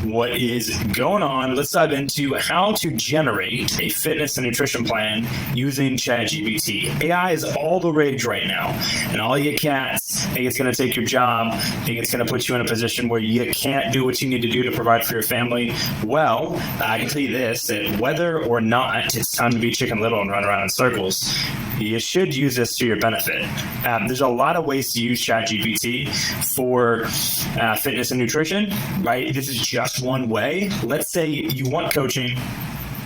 What is going on? Let's dive into how to generate a fitness and nutrition plan using ChatGPT. AI is all the rage right now, and all you cats think it's going to take your job, think it's going to put you in a position where you can't do what you need to do to provide for your family. Well, I can tell you this, that whether or not it's time to be Chicken Little and run around in circles, you should use this to your benefit. There's a lot of ways to use ChatGPT for fitness and nutrition, right? This is just one way. Let's say you want coaching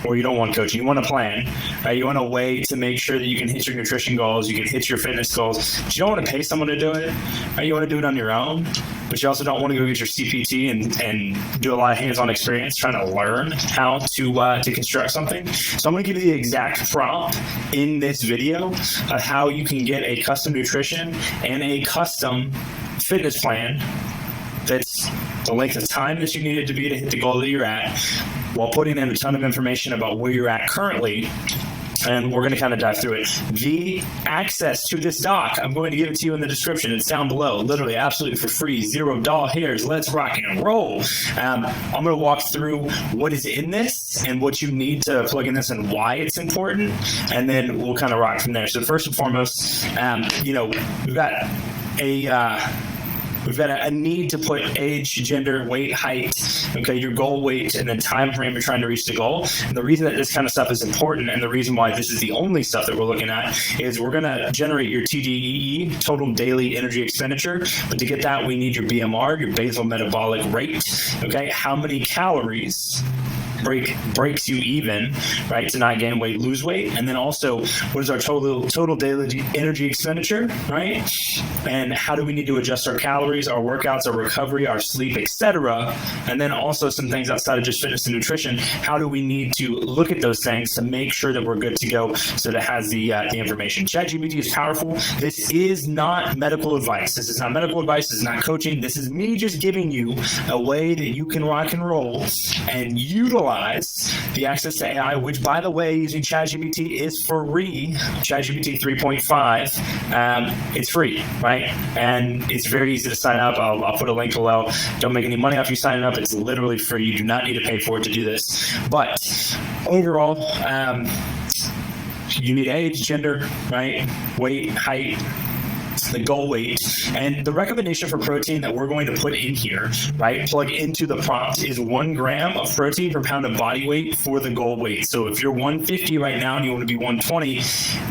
or you don't want coaching. You want a plan, right? You want a way to make sure that you can hit your nutrition goals, you can hit your fitness goals. But you don't want to pay someone to do it, right? You want to do it on your own, but you also don't want to go get your CPT and do a lot of hands-on experience trying to learn how to construct something. So I'm going to give you the exact prompt in this video of how you can get a custom nutrition and a custom fitness plan that's the length of time that you need it to be to hit the goal that you're at, while putting in a ton of information about where you're at currently. And we're going to kind of dive through it. The access to this doc, I'm going to give it to you in the description. It's down below, literally absolutely for free, $0. Let's rock and roll. I'm going to walk through what is in this and what you need to plug in this and why it's important, and then we'll kind of rock from there. So first and foremost, we've got a need to put age, gender, weight, height, okay, your goal weight, and then time frame you're trying to reach the goal. And the reason that this kind of stuff is important, and the reason why this is the only stuff that we're looking at, is we're going to generate your TDEE, total daily energy expenditure. But to get that, we need your BMR, your basal metabolic rate, okay, how many calories breaks you even, right, to not gain weight, lose weight. And then also, what is our total daily energy expenditure, right? And how do we need to adjust our calories, our workouts, our recovery, our sleep, etc. And then also some things outside of just fitness and nutrition. How do we need to look at those things to make sure that we're good to go, so that it has the information. ChatGPT is powerful. This is not medical advice. This is not medical advice. This is not coaching. This is me just giving you a way that you can rock and roll and utilize the access to AI, which, by the way, using ChatGPT is free. ChatGPT 3.5, it's free, right? And it's very easy to sign up. I'll put a link below. Don't make any money off you signing up. It's literally free. You do not need to pay for it to do this. But overall, you need age, gender, right? Weight, height, the goal weight, and the recommendation for protein that we're going to put in here, right, plug into the prompt, is 1 gram of protein per pound of body weight for the goal weight. So if you're 150 right now and you want to be 120,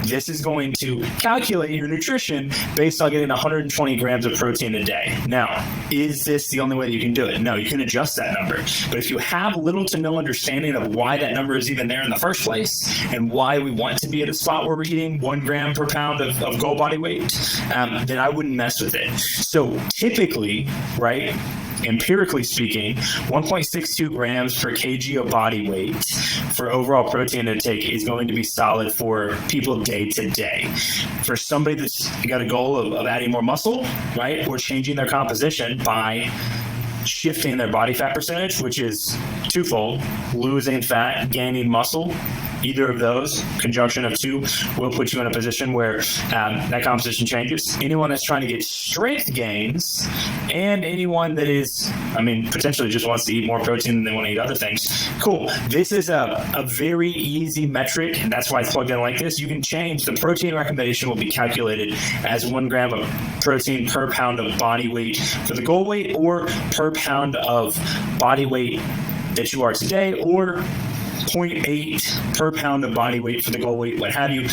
this is going to calculate your nutrition based on getting 120 grams of protein a day. Now, is this the only way that you can do it? No, you can adjust that number. But if you have little to no understanding of why that number is even there in the first place, and why we want to be at a spot where we're eating 1 gram per pound of goal body weight, then I wouldn't mess with it. So typically, right, empirically speaking, 1.62 grams per kg of body weight for overall protein intake is going to be solid for people day to day. For somebody that's got a goal of adding more muscle, right, or changing their composition by shifting their body fat percentage, which is twofold: losing fat, gaining muscle. Either of those, conjunction of two, will put you in a position where that composition changes. Anyone that's trying to get strength gains, and anyone that is, potentially just wants to eat more protein than they want to eat other things, cool. This is a very easy metric, and that's why it's plugged in like this. You can change. The protein recommendation will be calculated as 1 gram of protein per pound of body weight for the goal weight, or per pound of body weight that you are today, or 0.8 per pound of body weight for the goal weight, what have you.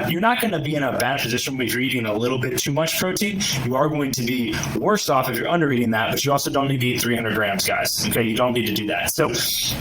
You're not going to be in a bad position if you're eating a little bit too much protein. You are going to be worse off if you're under eating that, but you also don't need to eat 300 grams, guys. Okay, you don't need to do that. So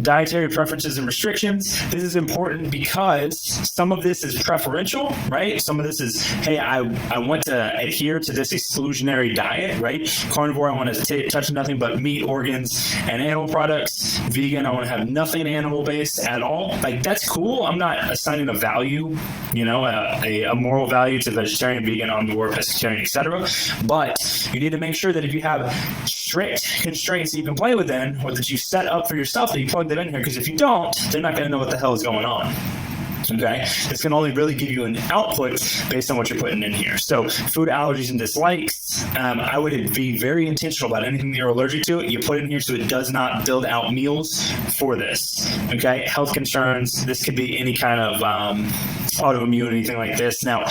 dietary preferences and restrictions. This is important because some of this is preferential, right? Some of this is, hey, I want to adhere to this exclusionary diet, right? Carnivore, I want to touch nothing but meat, organs, and animal products. Vegan, I want to have nothing animal-based at all. Like, that's cool. I'm not assigning a value, a moral value to vegetarian, vegan, omnivore, pescatarian, etc. But you need to make sure that if you have strict constraints that you can play within, or that you set up for yourself, that you plug that in here, because if you don't, they're not going to know what the hell is going on. Okay, this can only really give you an output based on what you're putting in here. So food allergies and dislikes, I would be very intentional about anything that you're allergic to. You put it in here so it does not build out meals for this. Okay, health concerns, this could be any kind of autoimmune, anything like this. Now,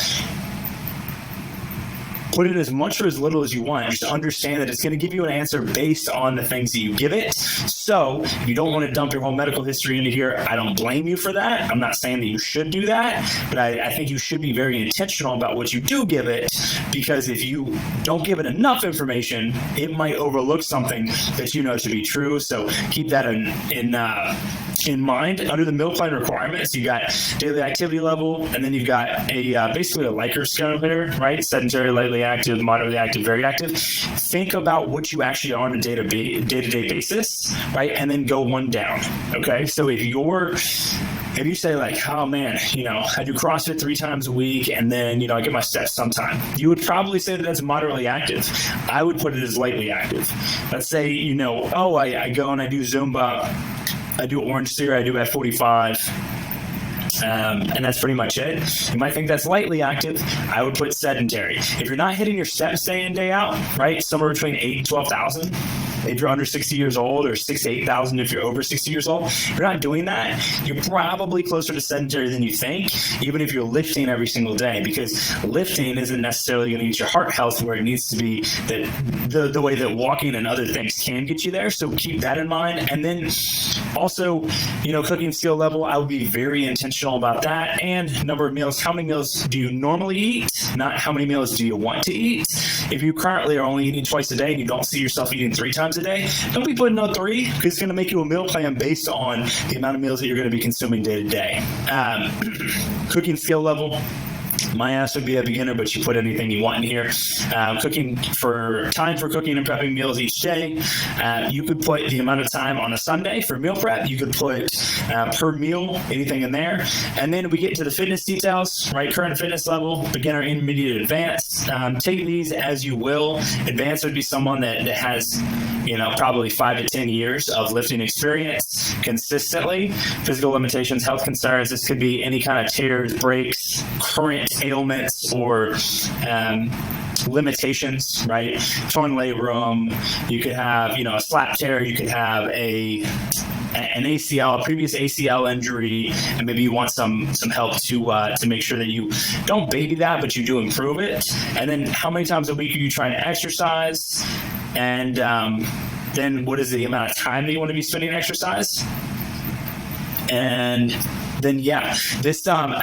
put it as much or as little as you want. Just understand that it's going to give you an answer based on the things that you give it. So if you don't want to dump your whole medical history into here, I don't blame you for that. I'm not saying that you should do that, but I think you should be very intentional about what you do give it, because if you don't give it enough information, it might overlook something that you know to be true. So keep that in mind. Under the meal plan requirements, you got daily activity level, and then you've got a basically a Likert scale here, right? Sedentary, lightly active, moderately active, very active. Think about what you actually are on a day-to-day basis, right? And then go one down. Okay, so if you say like, oh man, I do CrossFit 3 times a week, and then I get my steps sometime, you would probably say that that's moderately active. I would put it as lightly active. Let's say I go and I do Zumba, I do Orange Theory, I do F45, and that's pretty much it. You might think that's lightly active. I would put sedentary. If you're not hitting your steps day in, day out, right, somewhere between 8,000 and 12,000, if you're under 60 years old, or 6,000 to 8,000 if you're over 60 years old, if you're not doing that, you're probably closer to sedentary than you think, even if you're lifting every single day, because lifting isn't necessarily going to get your heart health where it needs to be, that the way that walking and other things can get you there. So keep that in mind. And then also, cooking skill level, I would be very intentional about that. And number of meals, how many meals do you normally eat? Not how many meals do you want to eat. If you currently are only eating twice a day and you don't see yourself eating 3 times a day, don't be putting no 3, because it's going to make you a meal plan based on the amount of meals that you're going to be consuming day to day. Cooking skill level, my ass would be a beginner, but you put anything you want in here. Cooking for cooking and prepping meals each day. You could put the amount of time on a Sunday for meal prep. You could put per meal, anything in there. And then we get to the fitness details, right? Current fitness level, beginner, intermediate, advanced. Take these as you will. Advanced would be someone that has, probably 5 to 10 years of lifting experience consistently. Physical limitations, health concerns. This could be any kind of tears, breaks, current ailments, or limitations, right? Torn labrum. You could have, a slap tear. You could have an ACL, a previous ACL injury, and maybe you want some help to make sure that you don't baby that, but you do improve it. And then how many times a week are you trying to exercise? And then what is the amount of time that you want to be spending exercise? And then this and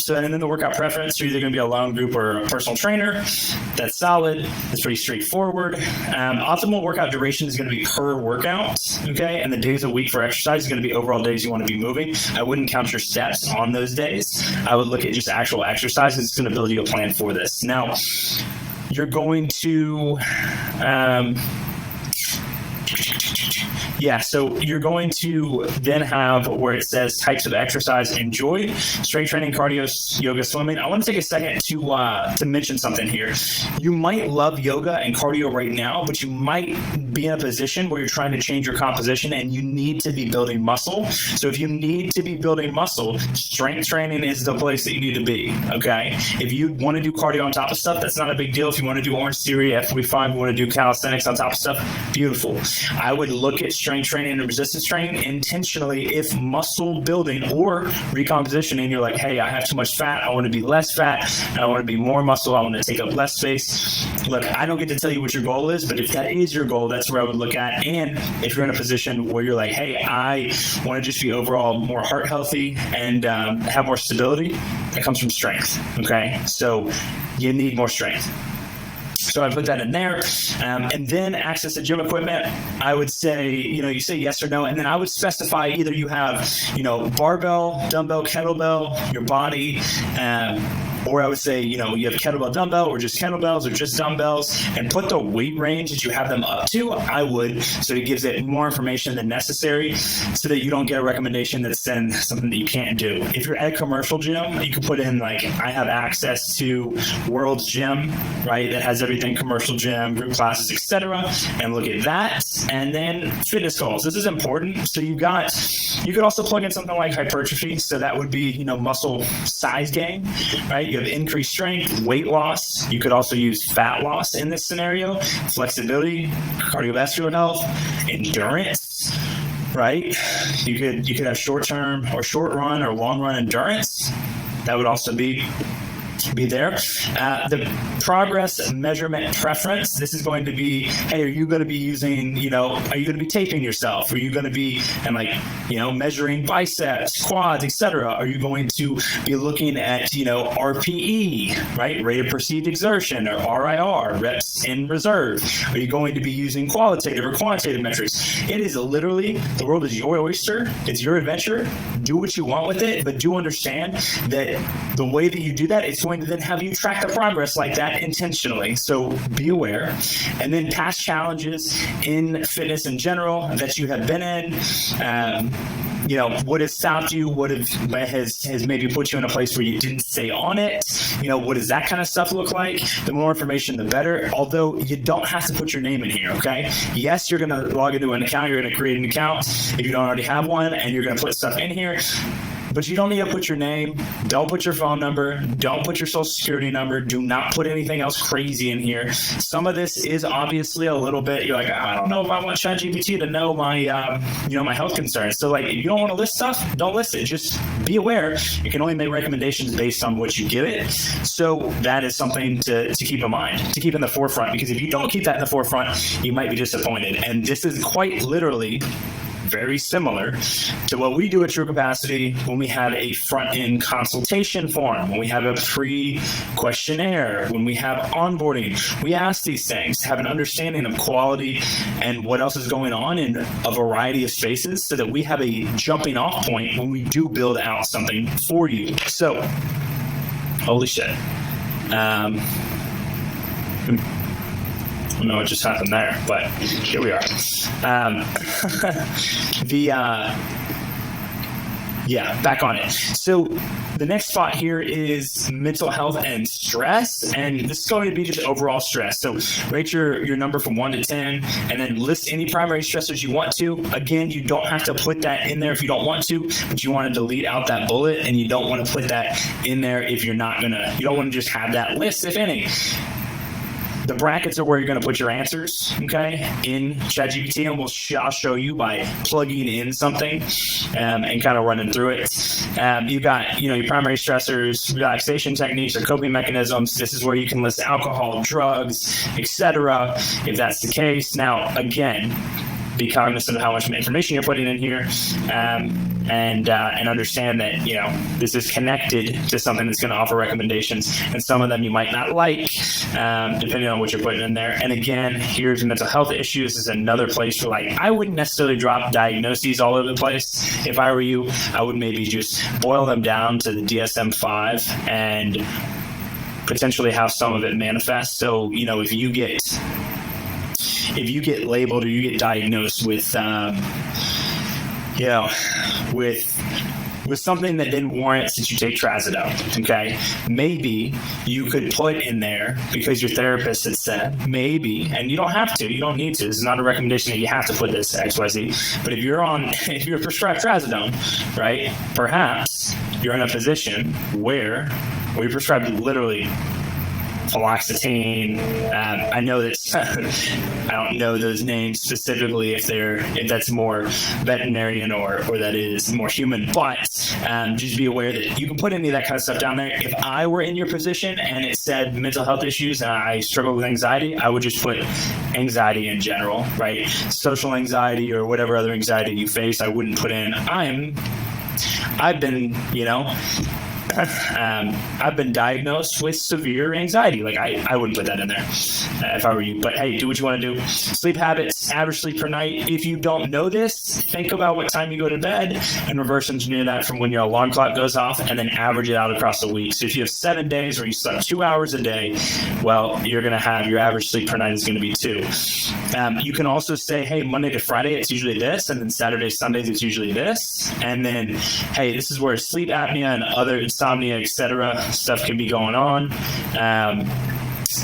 then the workout preference, you're either going to be a lone group or a personal trainer. That's solid. That's pretty straightforward. Optimal workout duration is going to be per workout, okay? And the days a week for exercise is going to be overall days you want to be moving. I wouldn't count your steps on those days. I would look at just actual exercise. It's going to build you a plan for this. Now, you're going to so you're going to then have where it says types of exercise enjoyed: strength training, cardio, yoga, swimming. I want to take a second to mention something here. You might love yoga and cardio right now, but you might be in a position where you're trying to change your composition and you need to be building muscle. So if you need to be building muscle, strength training is the place that you need to be, okay? If you want to do cardio on top of stuff, that's not a big deal. If you want to do Orange Theory, F45, you want to do calisthenics on top of stuff, beautiful. I would look at strength training and resistance training intentionally if muscle building or recompositioning, you're like, hey, I have too much fat, I want to be less fat, I want to be more muscle, I want to take up less space. Look, I don't get to tell you what your goal is, but if that is your goal, that's where I would look at. And if you're in a position where you're like, hey, I want to just be overall more heart healthy and have more stability, that comes from strength, okay? So you need more strength. So I put that in there. And then access to gym equipment, I would say, you say yes or no. And then I would specify either you have, barbell, dumbbell, kettlebell, your body, Or I would say, you have kettlebell dumbbell or just kettlebells or just dumbbells, and put the weight range that you have them up to. I would, so it gives it more information than necessary so that you don't get a recommendation that's then something that you can't do. If you're at a commercial gym, you can put in like, I have access to World's Gym, right? That has everything, commercial gym, group classes, etc. And look at that. And then fitness goals. This is important. So you could also plug in something like hypertrophy. So that would be, muscle size gain, right? You have increased strength, weight loss. You could also use fat loss in this scenario, flexibility, cardiovascular health, endurance, right? You could have short-term or short run or long run endurance. That would also be there. The progress measurement preference, this is going to be, hey, are you going to be using, are you going to be taping yourself? Are you going to be, measuring biceps, quads, etc.? Are you going to be looking at, RPE, right? Rate of perceived exertion, or RIR, reps in reserve? Are you going to be using qualitative or quantitative metrics? It is literally, the world is your oyster. It's your adventure. Do what you want with it, but do understand that the way that you do that, it's going to then have you track the progress like that intentionally. So be aware. And then past challenges in fitness in general that you have been in, what has stopped you, what has maybe put you in a place where you didn't stay on it, what does that kind of stuff look like? The more information, the better. Although you don't have to put your name in here, okay? Yes, you're going to log into an account, you're going to create an account if you don't already have one, and you're going to put stuff in here. But you don't need to put your name, don't put your phone number, don't put your social security number, do not put anything else crazy in here. Some of this is obviously a little bit, you're like, I don't know if I want ChatGPT to know my, my health concerns. So like, if you don't want to list stuff, don't list it. Just be aware. You can only make recommendations based on what you give it. So that is something to keep in mind, to keep in the forefront, because if you don't keep that in the forefront, you might be disappointed. And this is quite literally very similar to what we do at True Capacity when we have a front-end consultation form, when we have a pre-questionnaire, when we have onboarding. We ask these things to have an understanding of quality and what else is going on in a variety of spaces so that we have a jumping off point when we do build out something for you. So, holy shit. I don't know what just happened there, but here we are. Back on it. So the next spot here is mental health and stress, and this is going to be just overall stress. So rate your number from 1 to 10, and then list any primary stressors you want to. Again, you don't have to put that in there if you don't want to, but you want to delete out that bullet, and you don't want to put that in there if you don't want to just have that list, if any. The brackets are where you're going to put your answers, okay, in ChatGPT, and I'll show you by plugging in something and kind of running through it. You got, your primary stressors, relaxation techniques, or coping mechanisms. This is where you can list alcohol, drugs, etc., if that's the case. Now, again, be cognizant of how much information you're putting in here, and understand that this is connected to something that's going to offer recommendations, and some of them you might not like, depending on what you're putting in there. And again, here's mental health issues. This is another place where I wouldn't necessarily drop diagnoses all over the place. If I were you, I would maybe just boil them down to the DSM-5 and potentially have some of it manifest. So if you get labeled or you get diagnosed with with something that didn't warrant that you take trazodone, okay? Maybe you could put in there, because your therapist had said, maybe, and you don't have to, you don't need to, it's not a recommendation that you have to put this XYZ, but if you're prescribed trazodone, right, perhaps you're in a position where we prescribe literally fluoxetine. I know that I don't know those names specifically if that's more veterinarian or that is more human, but just be aware that you can put any of that kind of stuff down there. If I were in your position and it said mental health issues and I struggle with anxiety, I would just put anxiety in general, right? Social anxiety or whatever other anxiety you face, I wouldn't put in I've been, I've been diagnosed with severe anxiety. Like I wouldn't put that in there if I were you. But hey, do what you want to do. Sleep habits, average sleep per night. If you don't know this, think about what time you go to bed and reverse engineer that from when your alarm clock goes off, and then average it out across the week. So if you have 7 days where you slept 2 hours a day, well, you're going to have your average sleep per night is going to be 2. You can also say, hey, Monday to Friday, it's usually this, and then Saturday, Sundays, it's usually this. And then, hey, this is where sleep apnea and other insomnia, etc. stuff can be going on.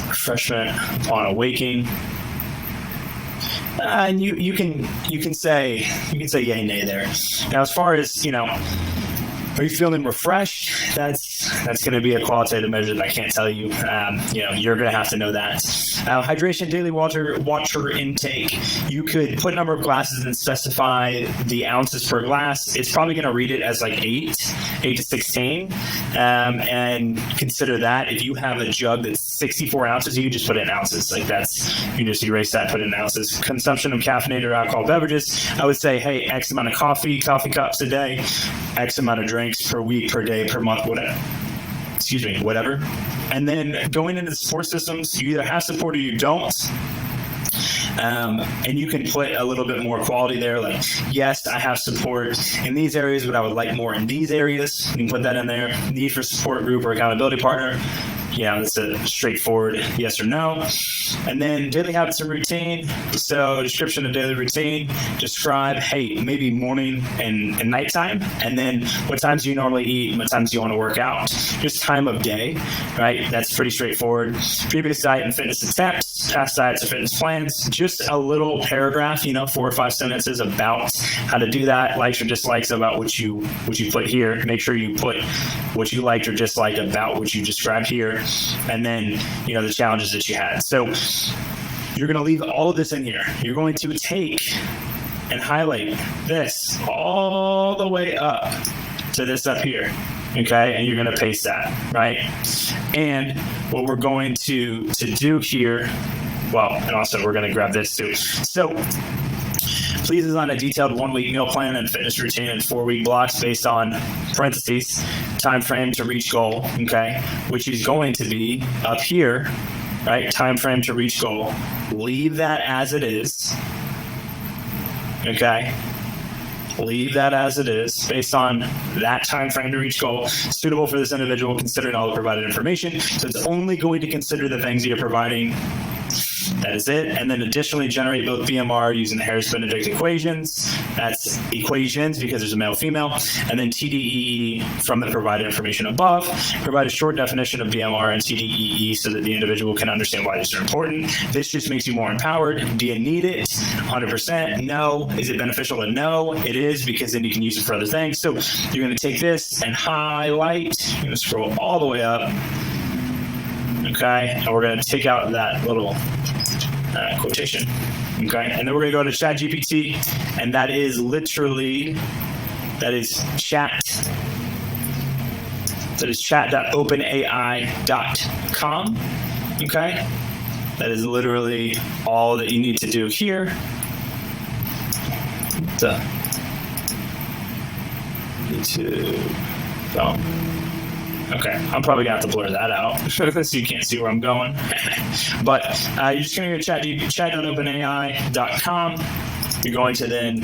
Refreshment upon awaking. And you can say yay, nay there. Now, as far as, are you feeling refreshed? That's going to be a qualitative measure that I can't tell you. You're going to have to know that. Hydration, daily water intake. You could put a number of glasses and specify the ounces per glass. It's probably going to read it as like 8 to 16. And consider that if you have a jug that's 64 ounces, you can just put it in ounces. Like you just erase that, put it in ounces. Consumption of caffeinated or alcohol beverages. I would say, hey, X amount of coffee cups a day, X amount of drinks per week, per day, per month, whatever. And then going into the support systems, you either have support or you don't. And you can put a little bit more quality there, like, yes, I have support in these areas, but I would like more in these areas. You can put that in there. Need for support group or accountability partner. Yeah, that's a straightforward yes or no. And then daily habits and routine. So description of daily routine. Describe, hey, maybe morning and nighttime. And then what times do you normally eat and what times do you want to work out? Just time of day, right? That's pretty straightforward. Previous diet and fitness attempts, past diets or fitness plans. Just a little paragraph, 4 or 5 sentences about how to do that. Likes or dislikes about what you put here. Make sure you put what you liked or disliked about what you described here. And then, the challenges that you had. So you're going to leave all of this in here. You're going to take and highlight this all the way up to this up here. Okay. And you're going to paste that, right? And what we're going to do here, well, and also we're going to grab this too. So please design a detailed 1-week meal plan and fitness routine in 4-week blocks based on parentheses, time frame to reach goal, okay, which is going to be up here, right? Time frame to reach goal. Leave that as it is, okay? Leave that as it is based on that time frame to reach goal, suitable for this individual considering all the provided information. So it's only going to consider the things that you're providing. That is it. And then additionally generate both BMR using the Harris-Benedict equations. That's equations because there's a male female. And then TDEE from the provided information above. Provide a short definition of BMR and TDEE so that the individual can understand why these are important. This just makes you more empowered. Do you need it? 100% no. Is it beneficial to know? It is, because then you can use it for other things. So you're going to take this and highlight. You're going to scroll all the way up. Okay, and we're going to take out that little quotation. Okay, and then we're going to go to ChatGPT, and that is chat. That is chat.openai.com. Okay, that is literally all that you need to do here. So, okay, I'm probably going to have to blur that out so you can't see where I'm going. But you're just going to go to chat.openai.com. You're going to then,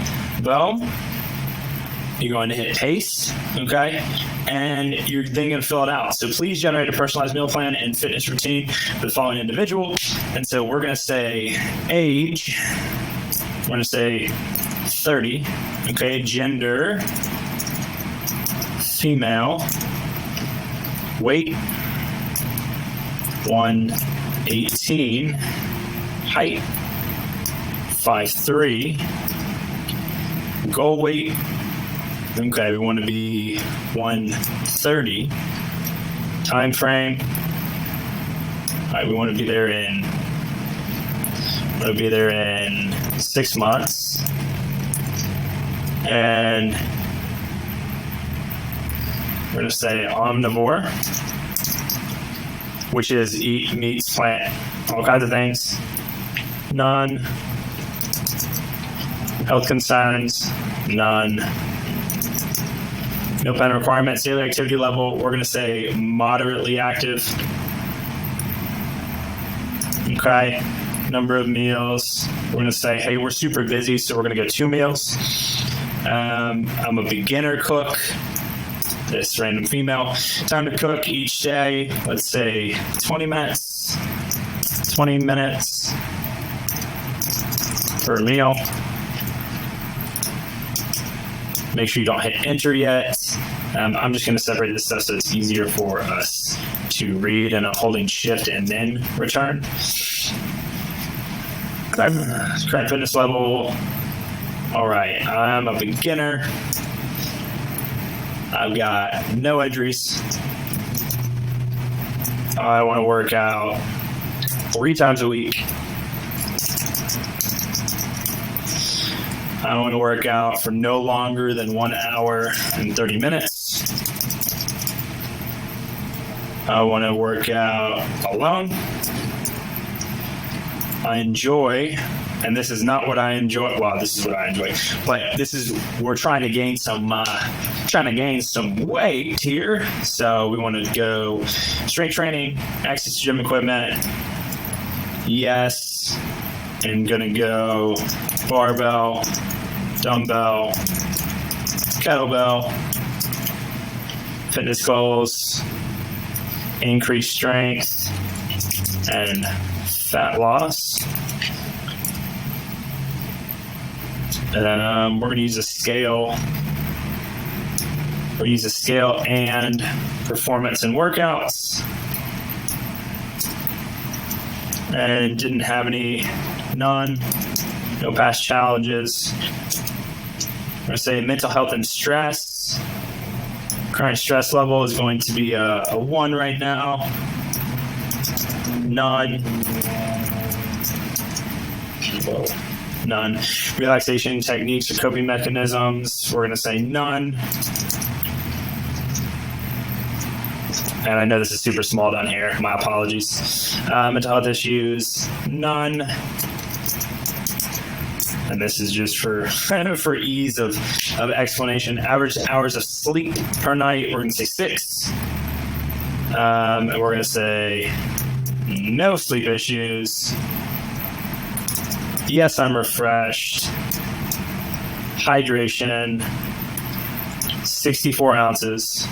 you're going to hit paste, okay? And you're then going to fill it out. So please generate a personalized meal plan and fitness routine for the following individual. And so we're going to say age. We're going to say 30, okay? Gender, female. Weight, 118. Height, 5'3". Goal weight, okay, we want to be 130. Time frame, all right, we want to be there in 6 months. And we're going to say omnivore, which is eat meats, plant, all kinds of things. None. Health concerns, none. No plan requirements. Daily activity level, we're going to say moderately active. Okay. Number of meals, we're going to say, hey, we're super busy, so we're going to go 2 meals. I'm a beginner cook. This random female. Time to cook each day, let's say 20 minutes. 20 minutes per meal. Make sure you don't hit enter yet. I'm just going to separate this stuff so it's easier for us to read, and I'm holding shift and then return. Current fitness level. All right, I'm a beginner. I've got no injuries. I want to work out 3 times a week. I want to work out for no longer than 1 hour and 30 minutes. I want to work out alone. I enjoy, and this is not what I enjoy. Well, this is what I enjoy, but we're trying to gain some weight here. So we want to go strength training, access to gym equipment. Yes, and gonna go barbell, dumbbell, kettlebell, fitness goals, increased strength, and fat loss. And then we're going to use a scale. We'll use a scale and performance and workouts. And didn't have none. No past challenges. We're going to say mental health and stress. Current stress level is going to be a 1 right now. None. None. Relaxation techniques or coping mechanisms, we're going to say none. And I know this is super small down here. My apologies. Mental health issues, none. And this is just for ease of explanation. Average hours of sleep per night, we're going to say 6. And we're going to say no sleep issues. Yes, I'm refreshed. Hydration, 64 ounces.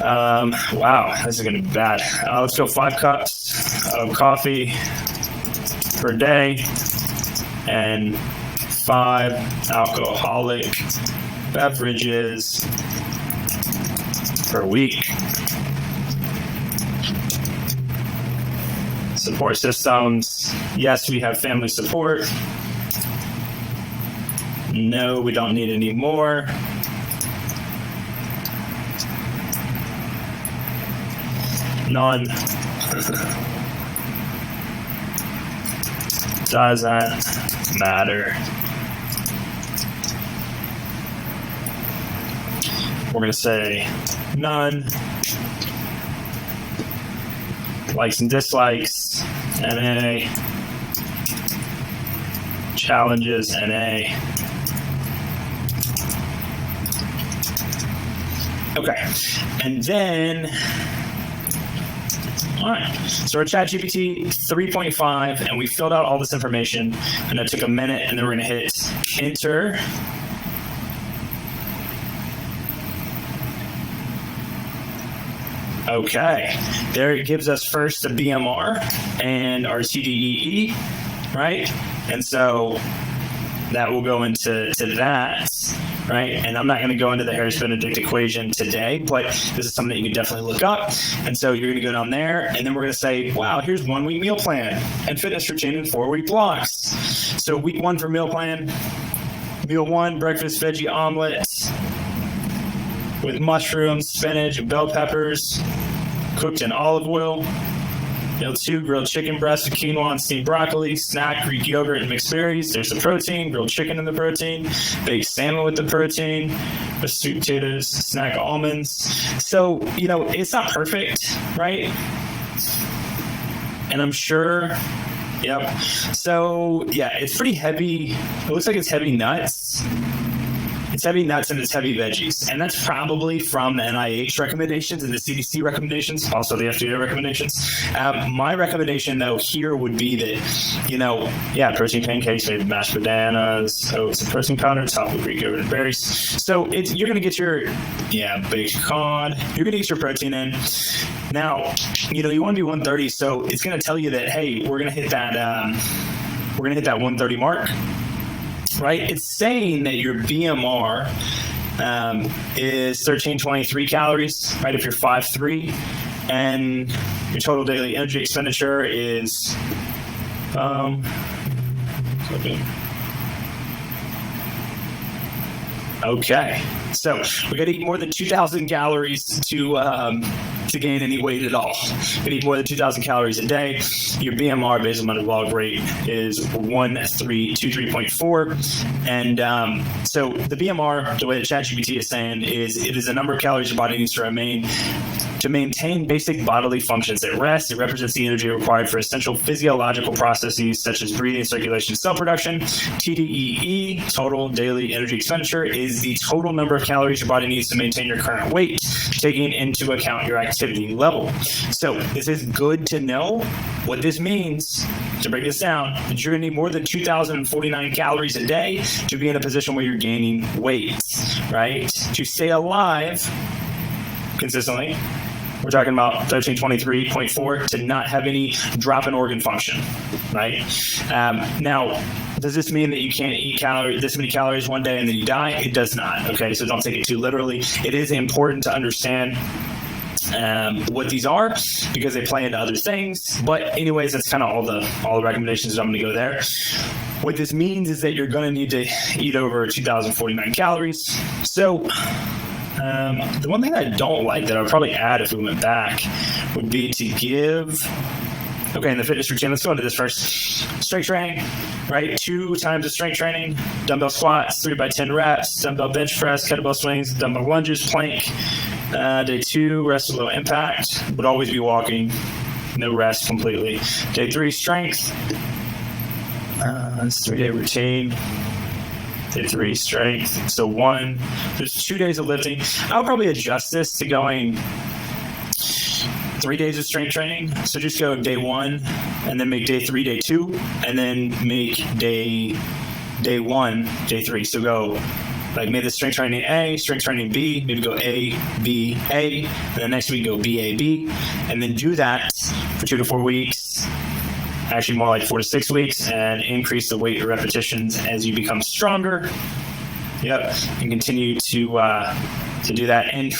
Wow, this is going to be bad. Let's go 5 cups of coffee per day and 5 alcoholic beverages per week. Support systems. Yes, we have family support. No, we don't need any more. None. Doesn't matter. We're going to say none. Likes and dislikes, NA. Challenges, NA. Okay, and then, all right, so our ChatGPT 3.5, and we filled out all this information, and it took a minute, and then we're gonna hit enter. Okay, there it gives us first the BMR and our TDEE, right? And so that will go into that, right? And I'm not going to go into the Harris-Benedict equation today, but this is something that you can definitely look up. And so you're going to go down there, and then we're going to say, wow, here's 1 week meal plan and fitness routine in 4 week blocks. So week 1 for meal plan, meal 1, breakfast veggie omelet with mushrooms, spinach, and bell peppers, cooked in olive oil. Meal 2, grilled chicken breast with quinoa and steamed broccoli, snack, Greek yogurt, and mixed berries. There's the protein, grilled chicken in the protein, baked salmon with the protein, with sweet potatoes, snack almonds. So, it's not perfect, right? And I'm sure Yep. So yeah, it's pretty heavy. It looks like it's heavy nuts. It's heavy nuts and it's heavy veggies. And that's probably from the NIH recommendations and the CDC recommendations, also the FDA recommendations. My recommendation, though, here would be that, protein pancakes made with mashed bananas, oats, and protein powder, topped with Greek yogurt and berries. So you're going to get your, baked cod. You're going to get your protein in. Now, you want to be 130, so it's going to tell you that, hey, we're going to hit that 130 mark. Right, it's saying that your BMR is 1323 calories. Right, if you're 5'3", and your total daily energy expenditure is okay. So we got to eat more than 2,000 calories to gain any weight at all. You can eat more than 2,000 calories a day. Your BMR, basal metabolic rate, is 1323.4. And so the BMR, the way that ChatGPT is saying, is it is the number of calories your body needs to maintain basic bodily functions at rest. It represents the energy required for essential physiological processes such as breathing, circulation, cell production. TDEE, total daily energy expenditure, is the total number of calories your body needs to maintain your current weight, taking into account your activity level. So this is good to know. What this means, to break this down, is you're going to need more than 2,049 calories a day to be in a position where you're gaining weight, right? To stay alive consistently, we're talking about 1323.4 to not have any drop in organ function, right? Now, does this mean that you can't eat this many calories one day and then you die? It does not, okay? So don't take it too literally. It is important to understand what these are because they play into other things. But anyways, that's kind of all the recommendations. I'm going to go there. What this means is that you're going to need to eat over 2,049 calories. So the one thing I don't like that I would probably add if we went back would be to give, in the fitness routine, let's go into this first. Strength training, right? 2 times of strength training, dumbbell squats, 3 by 10 reps, dumbbell bench press, kettlebell swings, dumbbell lunges, plank. Day 2, rest with low impact, would always be walking, no rest completely. Day 3, strength. It's a 3-day routine. Day 3, strength. So there's 2 days of lifting. I'll probably adjust this to going 3 days of strength training. So just go day 1 and then make day 3, day 2, and then make day 1, day 3. So go maybe the strength training A, strength training B, maybe go A, B, A, and then next week go B, A, B, and then do that for 2 to 4 weeks. Actually more like 4 to 6 weeks, and increase the weight repetitions as you become stronger. Yep, and continue to do that. And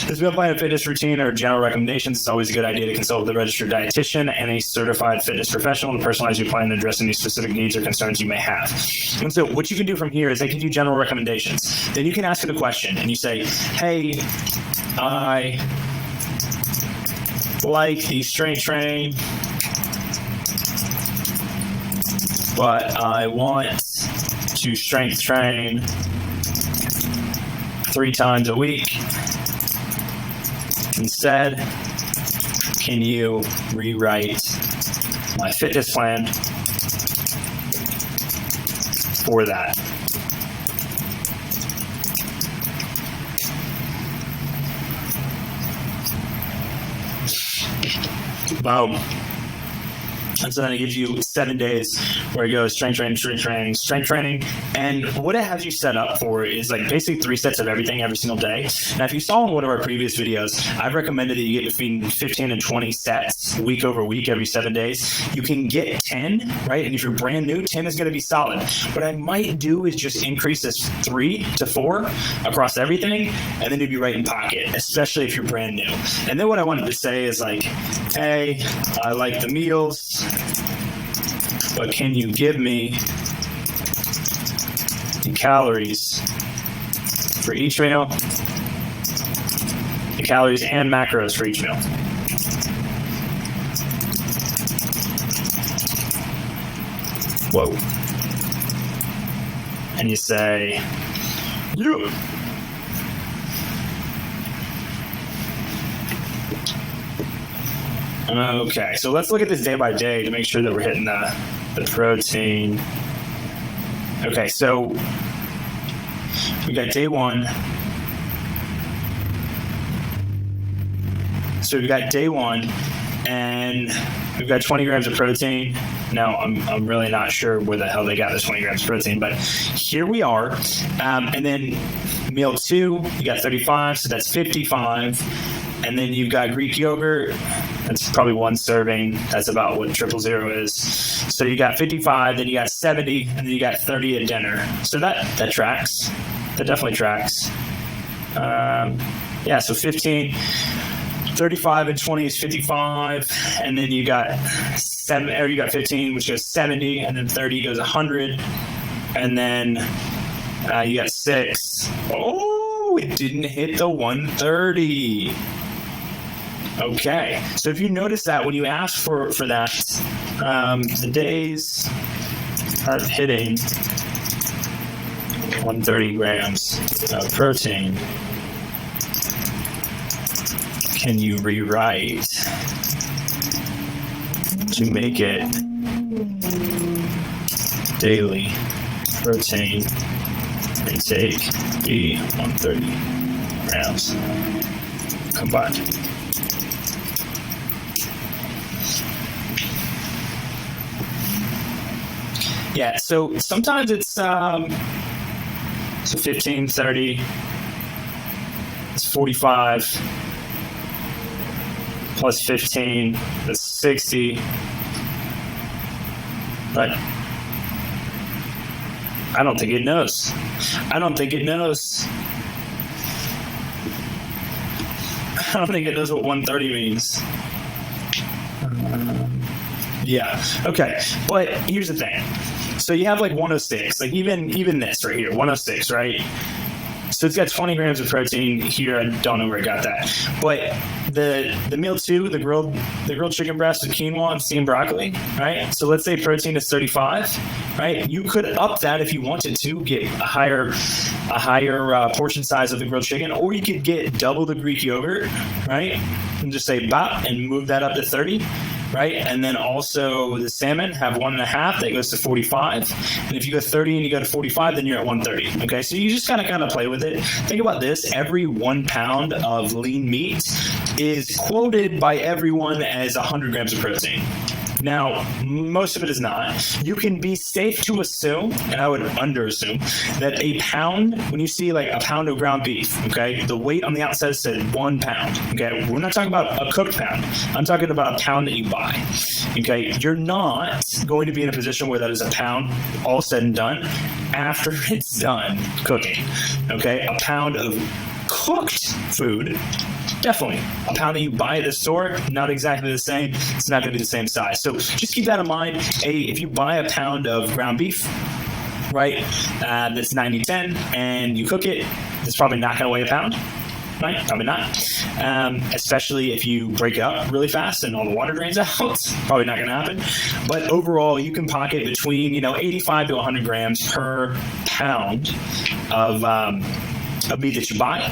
this meal plan and fitness routine are general recommendations. It's always a good idea to consult with a registered dietitian and a certified fitness professional to personalize your plan and address any specific needs or concerns you may have. And so what you can do from here is they can do general recommendations. Then you can ask it a question and you say, hey, I like the strength training, but I want to strength train 3 times a week. Instead, can you rewrite my fitness plan for that? Boom. And so then it gives you 7 days where it goes strength training, strength training, strength training. And what it has you set up for is basically 3 sets of everything every single day. Now, if you saw in one of our previous videos, I've recommended that you get between 15 and 20 sets week over week every 7 days. You can get 10, right? And if you're brand new, 10 is going to be solid. What I might do is just increase this 3 to 4 across everything, and then you'd be right in pocket, especially if you're brand new. And then what I wanted to say is hey, I like the meals, but can you give me the calories for each meal, the calories and macros for each meal? Whoa. And you say, yeah. Okay, so let's look at this day by day to make sure that we're hitting the protein. Okay, so we got day 1. So we've got day 1, and we've got 20 grams of protein. Now, I'm really not sure where the hell they got this 20 grams of protein, but here we are. And then meal 2, you got 35, so that's 55. And then you've got Greek yogurt. That's probably 1 serving. That's about what 000 is. So you got 55, then you got 70, and then you got 30 at dinner. So that tracks. That definitely tracks. Yeah, so 15, 35 and 20 is 55, and then you got 15, which goes 70, and then 30 goes 100, and then you got 6. Oh, it didn't hit the 130. Okay, so if you notice that when you ask for that, the days are hitting 130 grams of protein. Can you rewrite to make it daily protein intake be 130 grams combined? Yeah, so sometimes it's so 15, 30, it's 45 plus 15, that's 60. But I don't think it knows. I don't think it knows what 130 means. Yeah, okay. But here's the thing. So you have like 106, like even this right here, 106, right? So it's got 20 grams of protein here. I don't know where I got that. But the meal 2, the grilled chicken breast with quinoa and steamed broccoli, right? So let's say protein is 35, right? You could up that if you wanted to, get a higher portion size of the grilled chicken, or you could get double the Greek yogurt, right? And just say bop and move that up to 30. Right, and then also the salmon, have 1.5, that goes to 45. And if you go 30 and you go to 45, then you're at 130. Okay, so you just kind of play with it. Think about this: every 1 pound of lean meat is quoted by everyone as 100 grams of protein. Now, most of it is not. You can be safe to assume, and I would underassume, that a pound, when you see like a pound of ground beef, okay, the weight on the outside says 1 pound, okay? We're not talking about a cooked pound. I'm talking about a pound that you buy, okay? You're not going to be in a position where that is a pound all said and done after it's done cooking, okay? A pound of cooked food, definitely. A pound that you buy at the store, not exactly the same. It's not going to be the same size. So just keep that in mind. If you buy a pound of ground beef, right, that's 90-10, and you cook it, it's probably not going to weigh a pound, right? Probably not. Especially if you break it up really fast and all the water drains out, it's probably not going to happen. But overall, you can pocket between 85 to 100 grams per pound of meat that you buy.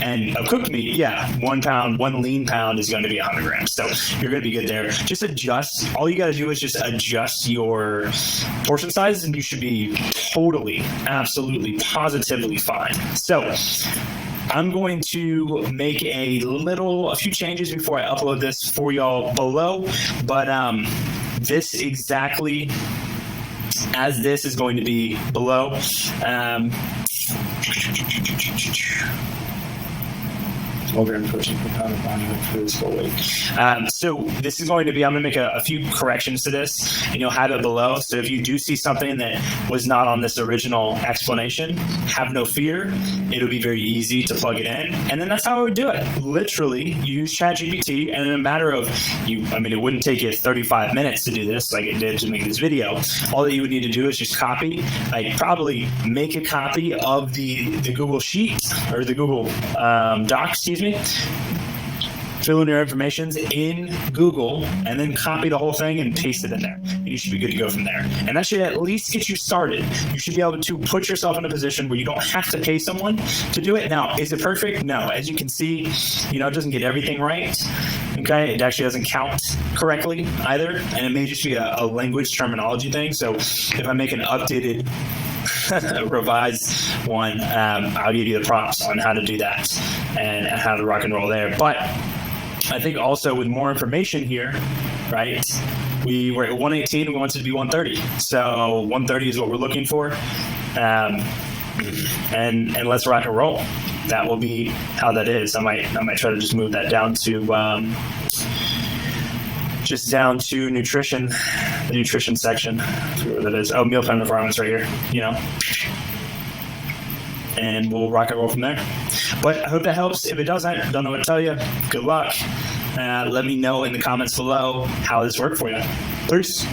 And a cooked meat, yeah, 1 pound, 1 lean pound is going to be 100 grams. So you're going to be good there. Just adjust. All you got to do is just adjust your portion sizes, and you should be totally, absolutely, positively fine. So I'm going to make a few changes before I upload this for y'all below. But this exactly as this is going to be below. Protein per pound of body weight for this full weight. So this is going to be, I'm going to make a few corrections to this, and you'll have it below. So if you do see something that was not on this original explanation, have no fear. It'll be very easy to plug it in. And then that's how I would do it. Literally use ChatGPT, and in a matter of, it wouldn't take you 35 minutes to do this like it did to make this video. All that you would need to do is just copy, probably make a copy of the Google Sheet or the Google Docs, fill in your information in Google, and then copy the whole thing and paste it in there. And you should be good to go from there. And that should at least get you started. You should be able to put yourself in a position where you don't have to pay someone to do it. Now, is it perfect? No. As you can see, it doesn't get everything right. Okay, it actually doesn't count correctly either, and it may just be a language terminology thing. So if I make an updated revised one, I'll give you the prompts on how to do that and how to rock and roll there. But I think also with more information here, right, we were at 118, we want it to be 130. So 130 is what we're looking for. And let's rock and roll. That will be how that is. I might try to just move that down to nutrition, the nutrition section. Where that is. Oh, meal plan requirements right here. And we'll rock and roll from there. But I hope that helps. If it doesn't, don't know what to tell you. Good luck. Let me know in the comments below how this worked for you. Peace.